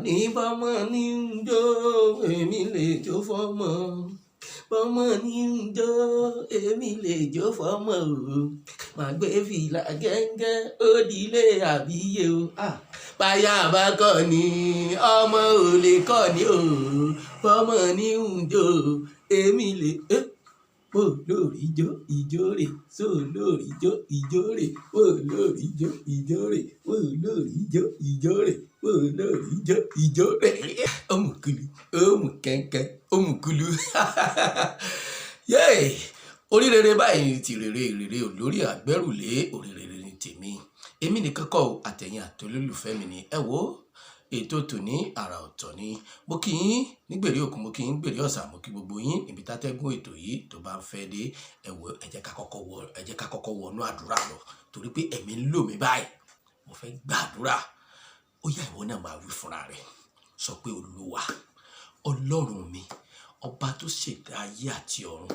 àní bọ́mọ ní ń jó èmi lè jó fọ́mọ bọ́mọ ní ń jó èmi lè jó fọ́mọ o màá gbé fìlà gẹ́gẹ́ ó dilé àbíyé o báyà bá kọ́ ni ọmọ ò lè kọ́ ni o bọ́mọ ní ń jó èmi lè mo lórí jó ìjó rè so lórí jó ìjó rè mo lórí jó ìjó rè mo lórí jó ìjó rè mo lórí jó ìjó rè. Òmùkulu òmùkẹ́ńkẹ́ òmùkulu yéè oríire báyìí ti rere olórí àgbẹ̀rùlé oríire ní tèmi èmi nìkan kọ́ àtẹ̀yìn àtolólùfẹ́ mi ni ẹ wo ètò tòní àrà ọ̀tọ̀ ni mo kí yín nígbèrè òkun mo kí yín gbèrè ọ̀sà mo kí gbogbo yín níbi tátẹ́gùn ètò yìí tó bá ń fẹ́ dé ẹ wò ẹ jẹ́ ká kọ́kọ́ wọnú àdúrà lọ torí pé ẹ̀mí ń lò mí báyìí mo fẹ́ gbàdúrà ó yá ìwọ náà máa wí fúnra rẹ̀ sọ pé olúwa ọlọ́run mi ọba tó ṣẹ̀dá ayé àti ọ̀run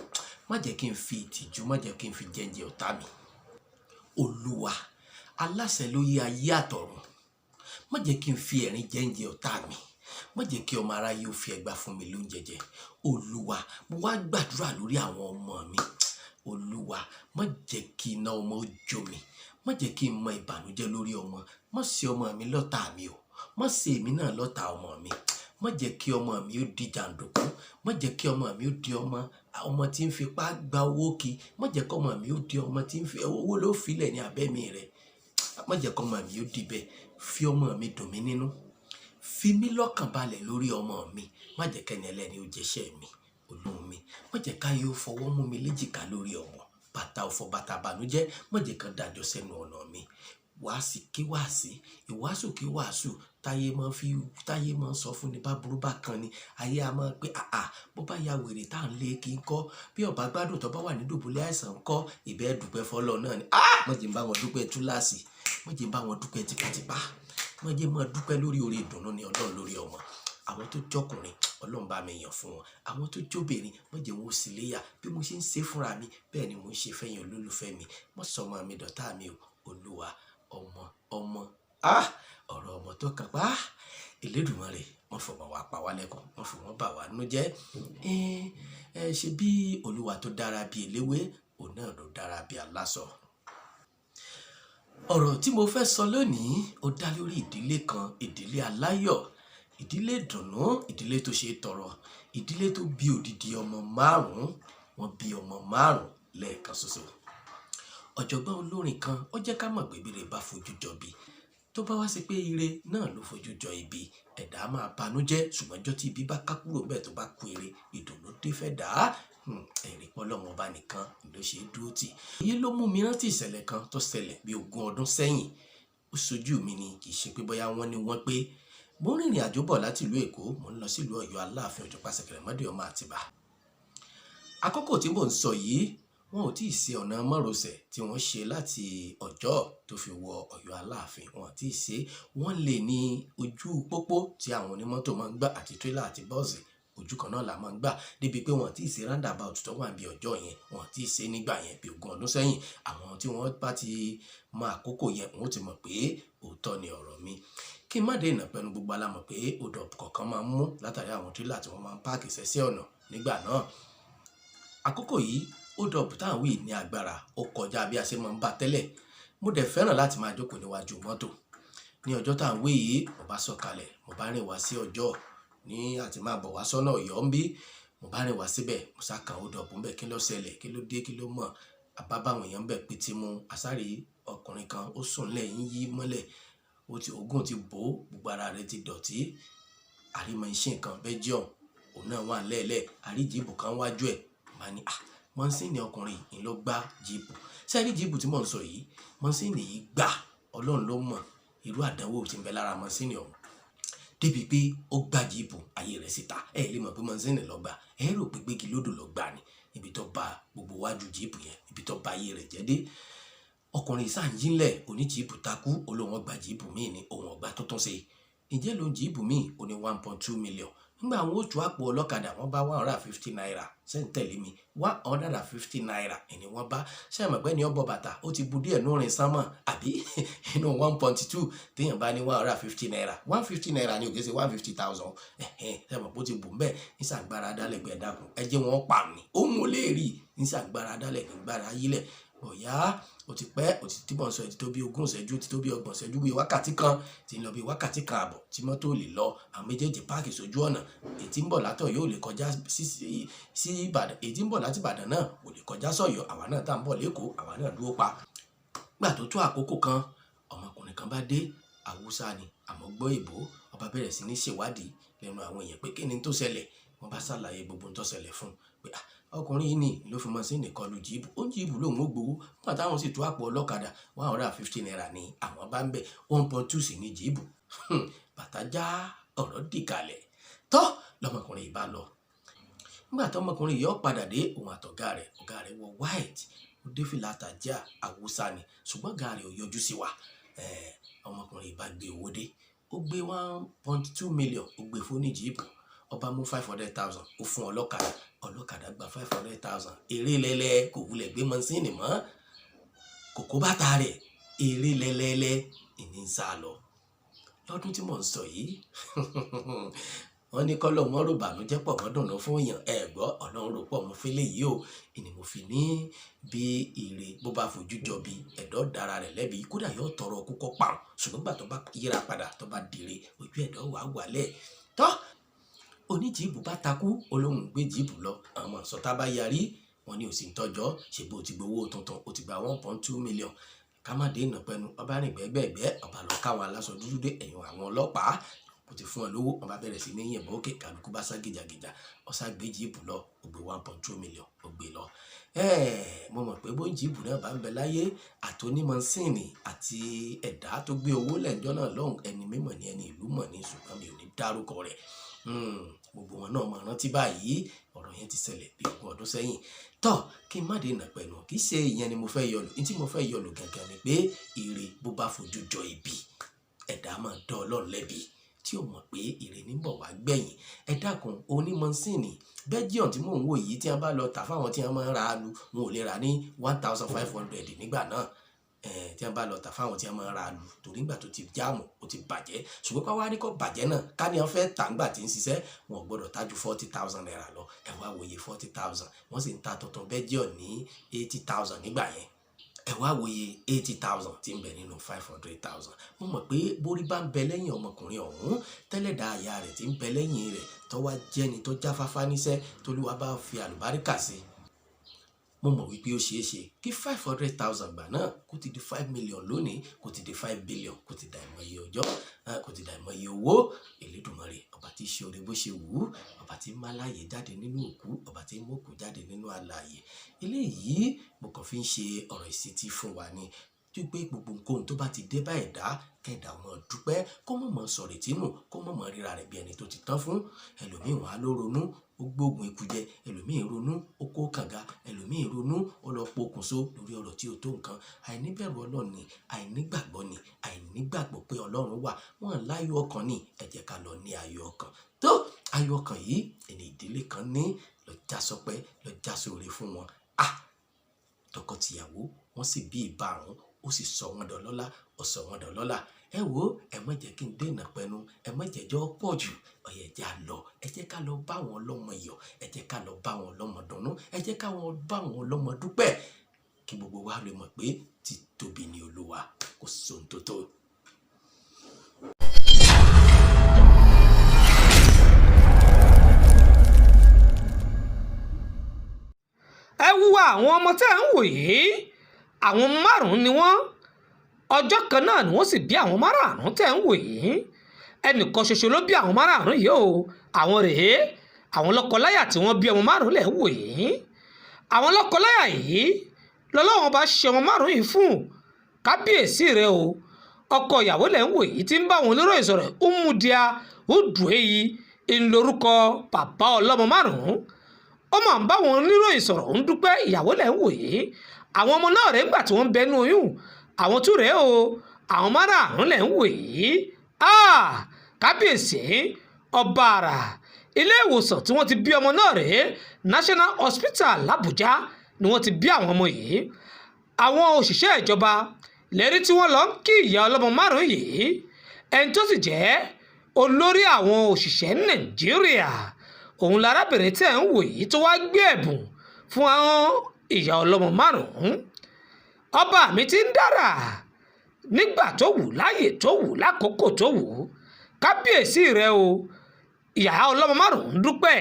má jẹ́ kí n fi ìtìjú má jẹ́ kí n fi jẹ́ǹjẹ́ ọ̀tá mi olúwa aláṣẹ ló yí ayé àtọ̀run má jẹ́ kí n fi ẹ̀rín jẹ́ǹjẹ́ ọ̀tá mi má jẹ́ kí ọmọ aráyé ó fi ẹgbà fún mi lóúnjẹ jẹ olúwa mo wá gbàdúrà lórí àwọn ọmọ mi olúwa má jẹ́ kí iná ọmọ ó jó mi má jẹ́ kí n mọ ìbànújẹ́ lórí ọmọ má ṣe ọmọ mi lọ́tá mi o má ṣe èmi náà lọ́tá ọmọ mi má jẹ́ kí ọmọ mi ó di jàǹdùkú má jẹ́ kí ọmọ mi ó di ọmọ tí ń fipá gba owó kí má jẹ́ kí ọmọ mi ó di ọmọ tí ń fi owó ló filẹ̀ ní abẹ́mi rẹ̀ má jẹ́ kí ọmọ mi ó di bẹ́ẹ̀ fi ọmọ mi dùn mí nínú fi mí lọ́kàn balẹ̀ lórí ọmọ mi má jẹ́ kẹ́ni ẹlẹ́ni ó jẹ́ṣẹ́ mi olóhùn mi má jẹ́ ká yóò fọwọ́ mú mi léjìká lórí ọmọ bàtà ọ̀fọ̀ bàtà bànújẹ́ má jẹ́ kán dájọ́ sẹ́nu ọ̀nà mi wàásì kí wàásì ìwàásù kí wàásù táyé máa sọ fún ni bá burú bá kan ni ayé a máa pé bó bá ya wèrè tá à ń lé kí n kọ́ bí ọba gbádùn tó bá wà ní dùbúlẹ̀ àìsàn ń kọ́ ìbẹ́ dúpẹ́ fọlọ́ náà ni má jẹ́ bá wọn dúpẹ́ túláàsì má jẹ́ bá wọn dúpẹ́ tipátipá má jẹ́ máa dúpẹ́ lórí oore ìdùnnú ni ọlọ́run lórí ọmọ àwọn tó jọkùnrin ọlọ́run bá mi yàn fún wọn àwọn tó jóbìnrin má jẹ́ wọn ò sì léyà bí mo ṣe ń ṣe fúnra mi bẹ́ẹ̀ ni mo ń ṣe fẹ́yìn olólùfẹ́ mi má sọ ọmọ mi dọ̀tá mi o olúwa ọmọ ọ̀rọ̀ ọmọ tó kàn pa Elédùmarè wọ́n fọmọ wa pa wá lẹ́kùn wọ́n fi wọ́n bà wá nú jẹ́ ṣe bí olúwa tó dára bí eléwé òun náà ló dára bí aláṣọ. Ọ̀rọ̀ tí mo fẹ́ sọ lónìí ó dá lórí ìdílé kan ìdílé aláyọ̀ ìdílé ìdùnnú ìdílé tó ṣe tọrọ ìdílé tó bí odidi ọmọ 5 wọ́n bí ọmọ 5 lẹ́ẹ̀kan ṣoṣo. Ọ̀jọ̀gbọ́n olórin kan ó jẹ́ ká mọ̀ pé bí ire bá fojú jọ bí tó bá wá sí pé ire náà ló fojú jọ ibi ẹ̀dá máa banújẹ́ ṣùgbọ́n ọjọ́ tí ibi bá ká kúrò bẹ́ẹ̀ tó bá kú ire ìdùnnú dé fẹ́ dà á ẹ̀rí pọ́lọ́mọ ọba nìkan ló ṣe é dúró tì. èyí ló mú mi rántí ìṣẹ̀lẹ̀ kan tó ṣẹlẹ̀ bí 20 ọdún sẹ́yìn ó ṣojú mi ni kì í ṣe pé bóyá wọ́n pé mo ń rìnrìn àjò bọ̀ láti ìlú Èkó mo ń lọ sí ìlú Ọ̀yọ́ Aláàfin Òjòpá Ṣẹ̀kẹ̀rẹ̀mọdé ọmọ Àtìbà. Àkókò tí mò ń sọ yìí wọn ò tí ì ṣe ọ̀nà márosẹ̀ tí wọ́n ṣe láti Ọ̀jọ́ tó fi wọ Ọ̀yọ́ Aláàfin wọn tí ì ṣe wọ́n lè ní ojú pópó tí àwọn onímọ́tò máa ń gbà àti tírélà àti bọ́ọ̀sì ojú kan náà la máa ń gbà débi pé wọn tí ì ṣe roundabout tó wà bí Ọ̀jọ́ yẹn wọn tí ì ṣe nígbà yẹn bí 20 ọdún sẹ́yìn àwọn tí wọ́n bá ti mọ àkókò yẹn wọn ó ti mọ̀ pé òótọ́ ni ọ̀rọ̀ mi kí n má dé ìnàpẹ́nu gbogbo alámọ̀ pé odò kọ̀ọ̀kan máa ń mú látàrí àwọn tírélà tí wọ́n máa ń páàkì sẹ́sẹ́ ọ̀nà nígbà náà. Àkókò yìí odò táwọn wí ní agbára ó kọjá bí a ṣe máa ń bá tẹ́lẹ̀ mo dẹ̀ fẹ́ràn láti máa jókòó níwájú mọ́tò ní ọjọ́ táwọn wí yìí mo bá sọ̀kalẹ̀ mo bá rìn wá sí Ọjọ́ ní àti máa bọ̀ wá sọ́nà Ọ̀yọ́ ń bí mo bá rìn wá síbẹ̀ mo sá kan odò ọ̀pọ̀ ńbẹ̀ kí ló ṣẹlẹ̀ kí ló dé kí ló mọ̀ àbábáwọn èèyàn ń bẹ̀ pété mu àsáré ọkùnrin kan ó sùn lẹ́yìn yí mọ́lẹ̀ ogun ti bò ó gbogbo ara rẹ̀ ti dọ̀tí àrímọ̀ iṣẹ́ nǹkan Belgium òun náà wà lẹ́ẹ̀lẹ́ àríjìbù kan wájú ẹ̀ máa ní mọ́sìnì ọkùnrin yìí ló gbá jíìpù sẹ́ẹ̀rí jíìpù tí mò ń sọ yìí mọ́sìnì yìí gbà ọlọ́run ló mọ̀ irú àdánwò tí ń bẹ lára mọ́sìnì ọ̀hún débi pé ó gbá jíìpù ayé rẹ̀ síta lè mọ̀ pé mọ́sìnì ló gbà rò pé gbégi lódò ló gbà ni ibi tó ba gbogbo wájú jíìpù yẹn ibi tó ba ayé rẹ̀ jẹ́ dé ọkùnrin sáàjínlẹ̀ oní jíìpù takú olóhùn ọgbà jíìpù míì ní ohun ọgbà tuntun ṣe ǹjẹ́ ló ń jíìpù míì ó ní 1.2 million nígbà àwọn ojú àpò ọlọ́kadà wọ́n bá 150 naira ṣe ń tẹ̀lé mi 150 naira ni wọ́n bá ṣe àmọ̀ pé ní ọbọ̀ bàtà ó ti bu díẹ̀ núrin sánmọ̀ àbí inú 1.2 téèyàn bá ní 150 naira 150 naira ni òkè sí 150,000 ṣe àmọ̀ pé ó ti bù ń bẹ́ẹ̀ nísàgbára dálẹ̀gbẹ̀ dákun ẹ jẹ́ wọn pa mí ó mú lè rí nísàgbára dálẹ̀gbẹ̀ gbára yílẹ̀ ọ̀yá ó ti pẹ́ ó ti tíbọ̀ ń sọ ti tó bí 20 ìṣẹ́jú ti tó bí 30 ìṣẹ́jú bí wákàtí kan ti ń lọ bí wákàtí kan àbọ̀ tí mọ́tò lè lọ àwọn méjèèjì páàkì sójú ọ̀nà ètí ń bọ̀ látọ̀ yóò lè kọjá sí Ìbàdàn ètí ń bọ̀ láti Ìbàdàn náà kò lè kọjá sọ̀yọ́ àwa náà tá à ń bọ̀ lẹ́kọ̀ọ́ àwa náà dúró pa. gbà tó tó àkókò kan ọmọkùnrin kan bá dé Haúsá ni àmọ́ gbọ́ ìbò ọba bẹ̀rẹ̀ sí ní ṣèwádìí lẹ́nu àwọn èèyàn pé kí ni tó ṣẹlẹ̀ wọ́n bá ṣàlàyé gbogbo tó ṣẹlẹ̀ fún pé ọkùnrin yìí ni ló fi mọ sí nìkan lu jíìbù ó jíìbù lòun ó gbowó nígbà táwọn sì tó àpò ọlọ́kadà 150 naira ni àwọn bá ń bẹ̀ 1.2 sí ní jíìbù bàtà já ọ̀rọ̀ dìkalẹ̀ tọ́ lọmọkùnrin yìí bá lọ nígbà tó ọmọkùnrin yìí ó padà dé òun àtọ̀gá rẹ̀ wọ white ó dé fìlà àtàjà Haúsá ni ṣùgbọ́n ọ̀gá rẹ̀ ò yọjú sí wa ọmọkùnrin yìí bá gbé owó dé ó gbé 1.2 million ó gbé fún ní jíìbù ọba mú 500,000 ó fún ọlọ́kadà gba 500,000 èrè lẹ́lẹ́ kò wulẹ̀ gbé mọ́sínì mọ́ kòkó bàtà rẹ̀ èrè lẹ́lẹ́lẹ́ ìní ń sá lọ lọ́dún tí mò ń sọ yìí wọ́n ní kọ́ lọ́mọ́ rò bànújẹ́ pọ̀ mọ́ dùnú fún èèyàn ẹ̀gbọ́ ọlọ́run rò pọ̀ mọ́ fẹ́lẹ́ yìí o ìní mo fi ní bí ire bó bá fojú jọ bí ẹ̀dọ́ dára rẹ̀ lẹ́bi kódà yóò tọrọ kúkọ́ pa ṣùgbọ́n gbà tó bá yíra padà tó bá dire ojú ẹ̀dọ́ wà wálẹ̀ tọ́ oníjìbù bá takú olóhùn gbé jìbù lọ àwọn sọta bá yarí wọn ní òsì ń tọjọ ṣègbè ó ti gbowó tuntun ó ti gba 1.2 million ká má dé ìnà pẹnu ọba rìn gbẹgbẹgbẹ ọba lọ káwọn aláṣọ dúdú dé ẹ̀yìn àwọn ọlọ́pàá kò ti fún ọ lówó ọba bẹ̀rẹ̀ sí ní yìnbọn òkè kálukú bá sá gìjàgìjà ọsà gbé jìbù lọ ó gbé 1.2 million ó gbé lọ mo mọ̀ pé bóyá jìbù náà bá ń bẹ láyé àtònímọ̀síìnì àti ẹ̀dá tó gbé owó lẹ́jọ́ náà lọ́hùn ẹni mímọ̀ ní ẹni ìlú mọ̀ ní ṣùgbọ́n mi ò ní dárúkọ rẹ̀ gbogbo wọn náà máa rántí báyìí ọ̀rọ̀ yẹn ti ṣẹlẹ̀ bí 20 ọdún sẹ́yìn tọ́ kí n má dé ìnà pẹ̀lú kì í ṣe ìyẹn ni mo fẹ́ yọlù ní tí mo fẹ́ yọlù gangan ni pé ire bó bá fojú jọ ibi ẹ̀dá máa dán Ọlọ́run lẹ́bi tí ó mọ̀ pé ire ní bọ̀ wá gbẹ̀yìn ẹ dákun onímọ̀síìnì Belgium tí mò ń wò yìí tí wọ́n bá lọ tà fáwọn tí wọ́n máa ń ra alu wọn ò lè rà ní 1,500 nígbà náà tí wọ́n bá lọ tà fáwọn tí wọ́n máa ń ra alu torí nígbà tó ti jáàmù ó ti bàjẹ́ ṣùgbọ́n ká wá rí kó bàjẹ́ náà ká ní wọ́n fẹ́ tà ńgbà tí ń ṣiṣẹ́ wọn ò gbọ́dọ̀ tájú 40,000 naira lọ ẹ wá wòye 40,000 wọ́n sì ń ta tuntun Belgium ní 80,000 nígbà yẹn ẹ wá wòye 80,000 tí ń bẹ nínú 500,000 mo mọ̀ pé borí bá ń bẹ lẹ́yìn ọmọkùnrin ọ̀hún tẹ́lẹ̀dá aya rẹ̀ tí ń bẹ lẹ́yìn rẹ̀ tó wá jẹ́ni tó jáfáfá níṣẹ́ tólúwa bá fi àlùbáríkà sí mo mọ̀ wípé ó ṣeé ṣe kí 500,000 gbà náà kó ti di 5 million lónìí kó ti di 5 billion kó ti dà ìmọ̀ iye ọjọ́ kó ti dà ìmọ̀ iye owó Elédùmarè ọba tí ṣe oore bó ṣe wù ú ọba tí má láàyè jáde nínú òkú ọba tí mú òkú jáde nínú alààyè eléyìí mo kàn fi ń ṣe ọ̀rọ̀ ìṣítí fún wa ni pé gbogbo nǹkan tó bá ti dé bá ẹ̀dá kẹ̀dá wọn dúpẹ́ kó mọ̀ sọ̀rọ̀ ìtínú kó mọ̀ ríra rẹ̀ bí ẹni tó ti tán fún ẹlòmíì wọn á ló ronú ó gbóògùn ikú jẹ ẹlòmíì ronú ó kó kànga ẹlòmíì ronú ó lọ pokùnso lórí ọ̀rọ̀ tí ó tó nǹkan àìníbẹ̀rù Ọlọ́run ni àìnígbàgbọ́ ni àìnígbàgbọ́ pé Ọlọ́run wà wọ́n láyọ̀ ọkàn ni ẹ jẹ́ ká lọ ní ayọ̀ ọkàn tó ayọ̀ ọkàn yìí ẹni ìdílé kan ní lọ já sọpẹ́ lọ já sóore fún wọn tọkọtìyàwó wọ́n sì bí ìbárun ó sì sọ wọn dọlọ́lá ó sọ wọn dọlọ́lá ẹ wo ẹ má jẹ́ kí n dènà pẹnu ẹ má jẹ́jọ́ pọ̀ jù ọ̀yẹ̀ jẹ́ àlọ́ ẹ jẹ́ ká lọ bá wọn lọ́mọ yọ̀ ẹ jẹ́ ká lọ bá wọn lọ́mọ dùnnú ẹ jẹ́ ká wọn bá wọn lọ́mọ dúpẹ́ kí gbogbo wa lè mọ̀ pé títóbi ni Olúwa kò sóhun tó tó. ẹ wúwa àwọn ọmọ tẹ́ ń wò yìí àwọn márùn-ún ni wọ́n ọjọ́ kan náà ni wọ́n sì bí àwọn márùn-ún tẹ́ ń wò yìí ẹnìkan ṣoṣo ló bí àwọn márùn-ún yìí o àwọn rèé àwọn lọ́kọláyà tí wọ́n bí ọmọ márùn-ún lẹ̀ ń wò yìí àwọn lọ́kọláyà yìí lọ́lọ́wọ́n bá ṣe ọmọ márùn-ún yìí fún kábíyèsí rẹ o ọkọ ìyàwó lẹ̀ ń wò yìí tí ń bá àwọn oníròyìn sọ̀rọ̀ Umudia Udueyi ńlórúkọ bàbá ọlọ́mọ márùn-ún ó máa ń bá àwọn oníròyìn sọ̀rọ̀ ń dúpẹ́ ìyàwó lẹ̀ ń wò yìí àwọn ọmọ náà rẹ̀ ńgbà tí wọ́n ń bẹnu oyún àwọn tún rèé o àwọn márùn-ún lẹ̀ ń wò yìí kábíyèsí ọba àrà ilé ìwòsàn tí wọ́n ti bí ọmọ náà rèé National Hospital l'Àbújá ni wọ́n ti bí àwọn ọmọ yìí. àwọn òṣìṣẹ́ ìjọba lẹ́rí tí wọ́n lọ ń kí ìyá ọlọ́mọ márùn-ún yìí ẹni tó sì jẹ́ olórí àwọn òṣìṣẹ́ Nàìjíríà òun lárábìnrin tẹ̀ ń wò yìí tó wá gbé ẹ̀bùn fún àwọn ìyá ọlọ́mọ márùn-ún. ọba mi ti ń dára nígbà tó wù láyè tó wù lákòókò tó wù kábíyèsí rẹ o ìyá ọlọ́mọ márùn-ún dúpẹ́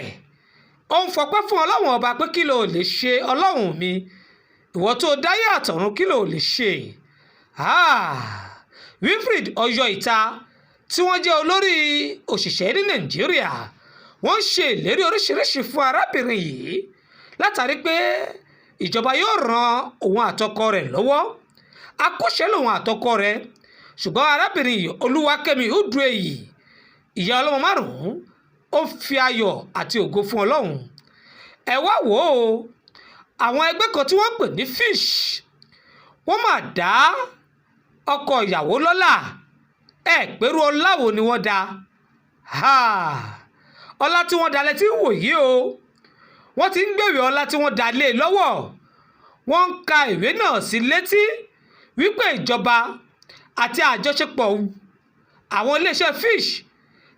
ó ń fọpẹ́ fún ọlọ́run ọba pé kí ló lè ṣe ọlọ́run mi ìwọ tó dáyé àtọ̀run kí ló lè ṣe. Wilfred Ọ̀yọ́ìta tí wọ́n jẹ́ olórí òṣìṣẹ́ ní Nàìjíríà wọ́n ṣe ìlérí oríṣiríṣi fún arábìnrin yìí látàrí pé ìjọba yóò ran òun àtọkọ rẹ̀ lọ́wọ́ akọ́ṣẹ́ lòun àtọkọ rẹ̀ ṣùgbọ́n arábìnrin yìí Olúwakẹ́mi Udueyi ìyá ọlọ́mọ márùn-ún ó fi ayọ̀ àti ògo fún Ọlọ́run. ẹ wá wò ó àwọn ẹgbẹ́ kan tí wọ́n pè ní Fish wọ́n máa dá ọkọ ìyàwó lọ́lá pẹ̀rú ọláwo ni wọ́n dá ọlá tí wọ́n dá létí wò yìí o wọ́n ti ń gbèrè ọlá tí wọ́n dá lé lọ́wọ́ wọ́n ń ka ìwé náà sí létí wípé ìjọba àti àjọṣepọ̀ àwọn iléeṣẹ́ Fish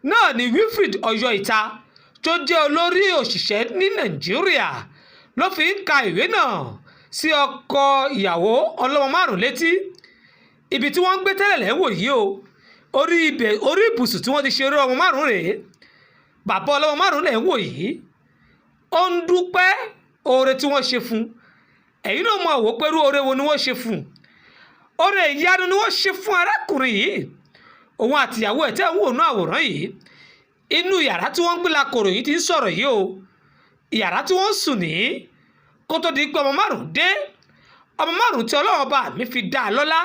náà ni Wilfred Ọ̀yọ́ìta tó jẹ́ olórí òṣìṣẹ́ ní Nàìjíríà ló fi ń ka ìwé náà sí ọkọ ìyàwó ọlọ́mọ márùn-ún létí ibi tí wọ́n ń gbé tẹ́lẹ̀ lẹ́wọ̀ yìí o orí ibùsùn tí wọ́n ti ṣe eré ọmọ márùn-ún rèé bàbá ọlọ́mọ márùn-ún lẹ̀ ń wò yìí ó ń dúpẹ́ oore tí wọ́n ṣe fún ẹ̀yin náà mọ̀ wò pẹ̀lú oore wo ni wọ́n ṣe fún oore ìyanu ni wọ́n ṣe fún arákùnrin yìí òun àtìyàwó ẹ̀ tẹ́ ń wò ní àwòrán yìí inú yàrá tí wọ́n ń gbé lakòrò yìí ti ń sọ̀rọ̀ yìí o yàrá tí wọ́n ń sùn ní kó tó di pé ọmọ márùn-ún dé ọmọ márùn-ún tí Ọlọ́run bá mi fi dá a lọ́lá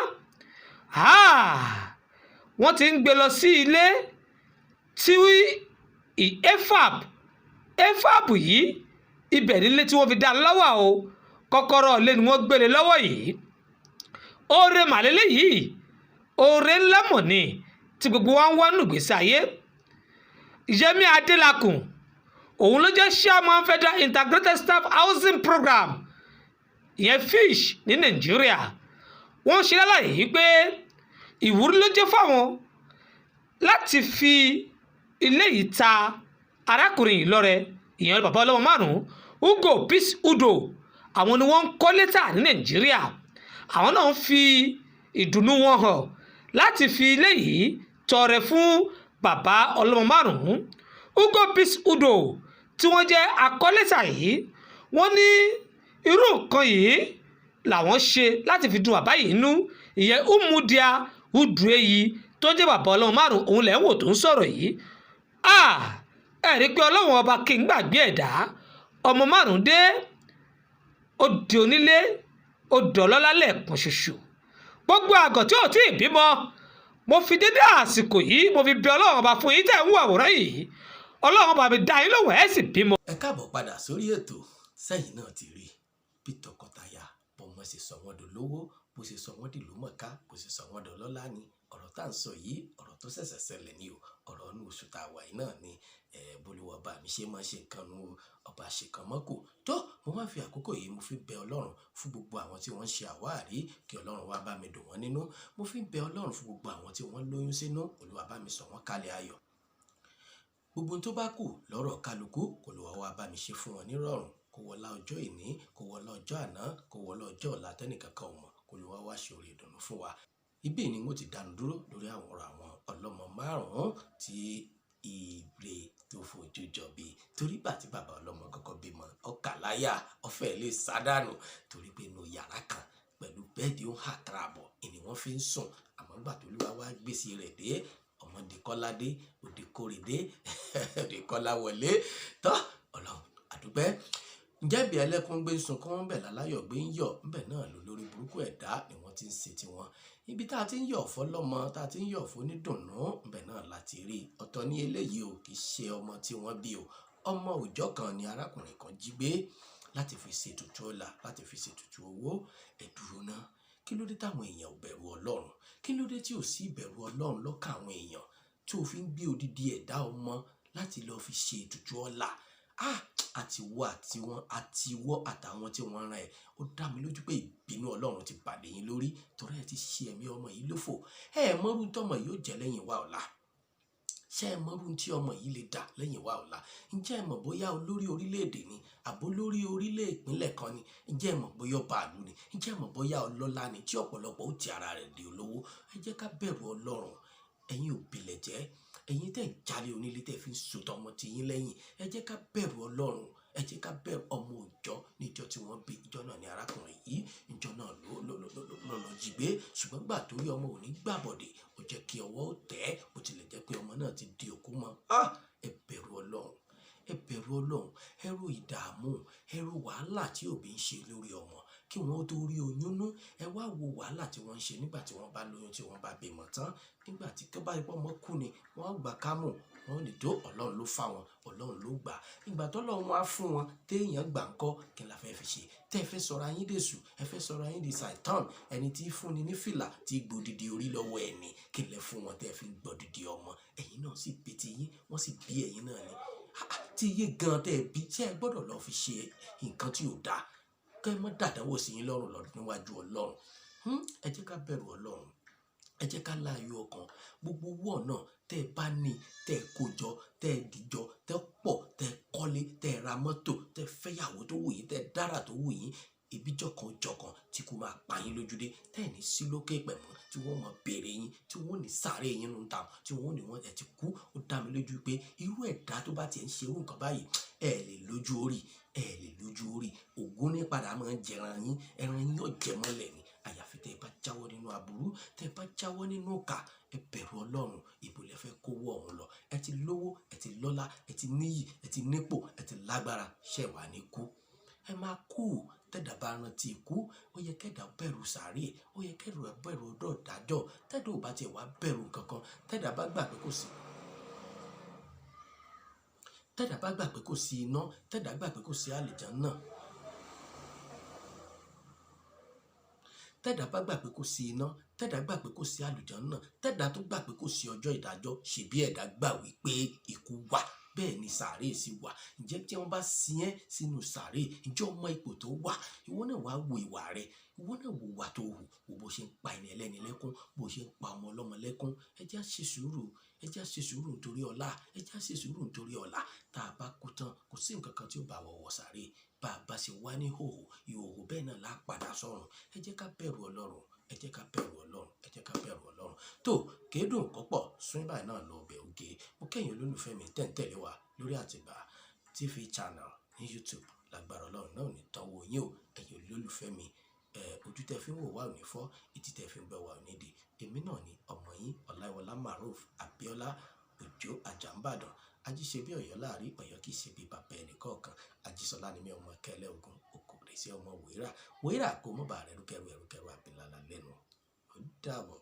wọ́n ti ń gbé lọ sí ilé tí efab yìí ibẹ̀ nílé tí wọ́n fi dá a lọ́wọ́ o kọ́kọ́rọ́ ilé ni wọ́n gbélé lọ́wọ́ yìí oore màlélẹ́ yìí oore ńlá mọ̀ ni tí gbogbo wa ń wá nùgbésí ayé. Yẹmí Adélakùn òun ló jẹ́ chairman Federal Integrated Staff Housing Program ìyẹn Fish ní Nàìjíríà wọ́n ṣe lálàyé yìí pé ìwúrí ló jẹ́ fáwọn láti fi ilé yìí ta arákùnrin yìí lọ́rẹ ìyẹn bàbá ọlọ́mọ márùn-ún Ugo Peace Udo àwọn ni wọ́n ń kọ́ létà ní Nàìjíríà àwọn náà ń fi ìdùnnú wọn hàn láti fi ilé yìí tọrẹ fún bàbá ọlọ́mọ márùn-ún Ugo Peace Udo tí wọ́n jẹ́ akọ́létà yìí wọ́n ní irú nǹkan yìí làwọn ṣe láti fi dùn bàbá yìí nú ìyẹn Umudia Udueyi tó jẹ́ bàbá ọlọ́mọ márùn-ún òun lẹ́ ń wò tó ń sọ̀rọ̀ yìí ẹ rí i pé Ọlọ́run ọba kì í gbàgbé ẹ̀dá ọmọ márùn-ún dé ó di onílé ó dọ̀lọ́lá lẹ́ẹ̀kan ṣoṣo gbogbo àgọ̀ tí ò tí ì bímọ mo fi dédé àsìkò yìí mo fi bẹ Ọlọ́run ọba fún yín tẹ̀ ń wo àwòrán yìí Ọlọ́run ọba mi dá yín lóhùn ẹ̀ sì bímọ. ẹ káàbọ̀ padà sórí ètò sẹ́yìn náà ti rí bí tọkọtaya bọ́mọ ṣe sọ wọ́n dolówó bó ṣe sọ wọ́n dìlúmọ̀ká bó ṣe sọ wọ́n dọlọ́lá ni ọ̀rọ̀ tá à ń sọ yìí ọ̀rọ̀ tó ṣẹ̀ṣẹ̀ ṣẹlẹ̀ ni o ọ̀rọ̀ inú oṣù tá a wà yìí náà ni bolúwọ̀ bá mi ṣe máa ṣe nǹkan nu ọba ṣèkan mọ́kò tó mo máa fi àkókò yìí mo fi bẹ Ọlọ́run fún gbogbo àwọn tí wọ́n ń ṣe àwáàrí kí Ọlọ́run wá bá mi dùn wọ́n nínú mo fi bẹ Ọlọ́run fún gbogbo àwọn tí wọ́n lóyún sínú Olúwa bá mi sọ wọ́n kálẹ̀ ayọ̀ gbogbo tó bá kù lọ́rọ̀ kálukú Olúwa wá bá mi ṣe fún wọn nírọ̀rùn kó wọlá ọjọ́ ìní kó wọlá ọjọ́ àná kó wọlá ọjọ́ ọ̀la tẹ́nìkankan ò mọ̀ kó Olúwa wá ṣe oore ìdùnnú fún wa ibí ni mo ti dánu dúró lórí àwòrán àwọn ọlọ́mọ márùn-ún tí ire tó fojú jọ bí torí gbà tí bàbá ọlọ́mọ kọ́kọ́ bímọ ọkà láyà ọfẹ́ lè sádànù torí pé inú yàrá kan pẹ̀lú bẹ́ẹ̀dì ó hà tarabọ̀ ìní wọ́n fi ń sùn àmọ́ gbà tó Olúwa wá gbèsè rẹ̀ dé ọmọdé kọ́ládé òde kórèdé òde kọ́lá wọlé tọ́ Ọlọ́run àdúpẹ́ ǹjẹ́ bí ẹlẹ́kùn gbé ń sunkún bẹ̀ láláyọ̀ gbé ń yọ̀ ńbẹ̀ náà ló lórí burúkú ẹ̀dá ni wọ́n ti ń ṣe tiwọn ibi tá a ti ń yọ̀ fọlọ́mọ tá a ti ń yọ̀ fónídùnnú ńbẹ̀ náà láti rí ọ̀tọ̀ ní eléyìí o kì í ṣe ọmọ tí wọ́n bí o ọmọ òòjọ́ kan ni arákùnrin kan jí gbé láti fi ṣètùtù ọlà láti fi ṣètùtù owó ẹ̀dúró náà kí ló dé táwọn èèyàn ò bẹ̀rù Ọlọ́run kí ló dé tí ò sí ìbẹ̀rù Ọlọ́run lọ́kàn àwọn èèyàn tí ò fi ń gbé odidi ẹ̀dá ọmọ láti lọ fi ṣe ètùtù ọ̀la àtiwọ́ àtàwọn tí wọ́n rán ẹ ó dá mi lójú pé ìbínú Ọlọ́run ti pàdé yín lórí torí ẹ ti ṣe ẹ̀mí ọmọ yìí lófò mọ́rú tọmọ yìí ó jẹ́ lẹ́yìn wa ọ̀la ṣé ẹ mọ́rú tí ọmọ yìí lè dà lẹ́yìn wa ọ̀la ǹjẹ́ ẹ mọ̀ bóyá olórí orílẹ̀-èdè ni àbó lórí orílẹ̀ ìpínlẹ̀ kan ni ǹjẹ́ ẹ mọ̀ bóyá ọba ìlú ni ǹjẹ́ ẹ mọ̀ bóyá ọlọ́lá ni tí ọ̀pọ̀lọpọ̀ ó ti ara rẹ̀ di olówó ẹ jẹ́ ká bẹ̀rù Ọlọ́run ẹ̀yin òbílẹ̀ jẹ́ ẹ̀yin tẹ́ ń jalè onílé tẹ́ fi ń sòtọ́ ọmọ tí yín lẹ́yìn ẹ jẹ́ ká bẹ̀rù Ọlọ́run ẹ jẹ́ ká bẹ̀rù ọmọ òòjọ́ níjọ́ tí wọ́n bí ìjọ náà ní arákùnrin yìí ìjọ náà lọ jí gbé ṣùgbọ́n gbà torí ọmọ ò ní gbàbọ̀dẹ̀ ó jẹ́ kí ọwọ́ tẹ̀ bó tilẹ̀ jẹ́ pé ọmọ náà ti di òkú mọ́ ẹ bẹ̀rù Ọlọ́run ẹ bẹ̀rù Ọlọ́run ẹ ro ìdààmú ẹ ro wàhálà tí òbí ń ṣe lórí ọmọ kí wọ́n tó rí oyún nú ẹ wá wo wàhálà tí wọ́n ń ṣe nígbà tí wọ́n bá lóyún tí wọ́n bá bímọ tán nígbà tí tó bá ipò ọmọ kú ni wọ́n gbà kámù wọ́n lè tó Ọlọ́run ló fà wọ́n Ọlọ́run ló gbà ìgbà tó lọ́run wá fún wọn téèyàn gbà ń kọ́ kí la fẹ́ fi ṣe tẹ́ ẹ fẹ́ sọ̀rọ̀ ayín dèṣù ẹ fẹ́ sọ̀rọ̀ ayín di Satan ẹni tí fúnni ní fìlà tí gbòdìdì orí lọ́wọ́ ẹni kí lẹ fún wọn tẹ́ ẹ fi gbòdìdì ọmọ ẹ̀yin náà sì bí ti yín wọ́n sì bí ẹ̀yin náà ni tí iye gan tẹ́ ẹ bí ṣé ẹ gbọ́dọ̀ lọ fi ṣe nǹkan tí ò dáa kẹ́ ẹ mọ́ dàdánwò sí yín lọ́rùn lọ́dún níwájú Ọlọ́run ẹ jẹ́ ká bẹ̀rù Ọlọ́run ẹ jẹ́ ká láàyò ọkàn gbogbo owó náà tẹ́ ẹ bá ní tẹ́ ẹ kó jọ tẹ́ ẹ dìjọ tẹ́ ẹ pọ̀ tẹ́ ẹ kọ́lé tẹ́ ẹ ra mọ́tò tẹ́ ẹ fẹ́yàwó tó wù yín tẹ́ ẹ dára tó wù yín ibi jọ̀kan tí kò máa pa yín lójúdé tẹ́ ẹ ní sí lókè pẹ̀mọ́ tí wọ́n máa béèrè yín tí wọ́n ní sáré yín nù ta tí wọ́n ní wọ́n ẹ̀ ti kú ó dá mi lójú pé irú ẹ̀dá tó bá tiẹ̀ ń ṣe irú nǹkan báyìí lè lójú orí ògún ní padà máa ń jẹran yín ẹran yín yóò jẹ mọ́lẹ̀ ni àyàfi tẹ́ ẹ bá jáwọ́ nínú aburú tẹ́ ẹ bá jáwọ́ nínú ìkà ẹ bẹ̀rù Ọlọ́run ibo lẹ fẹ́ kówó ọ̀hún lọ ẹ ti lówó ẹ ti lọ́lá ẹ ti níyì ẹ ti nípò ẹ ti lágbára ṣẹ̀ wá ní kú ẹ máa kú tẹ́dà bá rántí ikú ó yẹ kẹ́dà bẹ̀rù sàárè ó yẹ kẹ́dà bẹ̀rù ọ̀dọ̀ ìdájọ́ tẹ́dà ò bá tiẹ̀ wá bẹ̀rù kankan tẹ́dà bá gbà pé kò sí iná tẹ́dà gbà pé kò sí àlìjánnà tẹ́dà bá gbà pé kò sí iná tẹ́dà gbà pé kò sí àlùjánnà tẹ́dà tó gbà pé kò sí ọjọ́ ìdájọ́ ṣebí ẹ̀dá gbà wípé ikú wà bẹ́ẹ̀ ni sàárè sì wà ǹjẹ́ tí wọ́n bá sin ẹ́ sínú sàárè ǹjẹ́ ọmọ ipò tó wà ìwọ náà wàá wo ìwà rẹ ìwọ náà wo ìwà tó hù wo bó ṣe ń pa ẹni ẹlẹ́ni lẹ́kún bó ṣe ń pa ọmọ ọlọ́mọ lẹ́kún ẹ jẹ́ á ṣe sùúrù nítorí ọ̀la ẹ jẹ́ á ṣe sùúrù nítorí ọ̀la tá a bá kú tán kò sí nǹkan kan tí ó bá wọ̀ sàárè bá a bá ṣe wá ní ìhòhò bẹ́ẹ̀ náà láà padà sọ́run ẹ jẹ́ ká bẹ̀rù Ọlọ́run ẹ jẹ́ ká bẹ̀rù Ọlọ́run tó kéédùn kọ́pọ̀ sún báyìí náà lọ ọbẹ̀ oge mo kẹ́yìn olólùfẹ́ mi tẹ̀ǹtẹ̀lé wa lórí Àtìbà TV channel ní YouTube lágbára Ọlọ́run náà ò ní tán wò yín o ẹ̀yin olólùfẹ́ mi ojú tẹ́ fi ń wò wá ò ní fọ́ etí tẹ́ fi ń gbọ́ wá ò ní di èmi náà ni ọmọ yín Ọláìwọlá Maruf Abíọ́lá Òjó Àjàmbàdàn ajíṣebí Ọ̀yọ́ láàrin Ọ̀yọ́ kìí ṣe bí bàbá ẹnì kọ̀ọ̀kan ajísọlá ni mi ọmọ kẹlẹ ogun okòrè sí ọmọ wòírà kó mọ bàa rẹ ẹrúkẹrù àbílálà lẹ́nu ó dàbọ̀.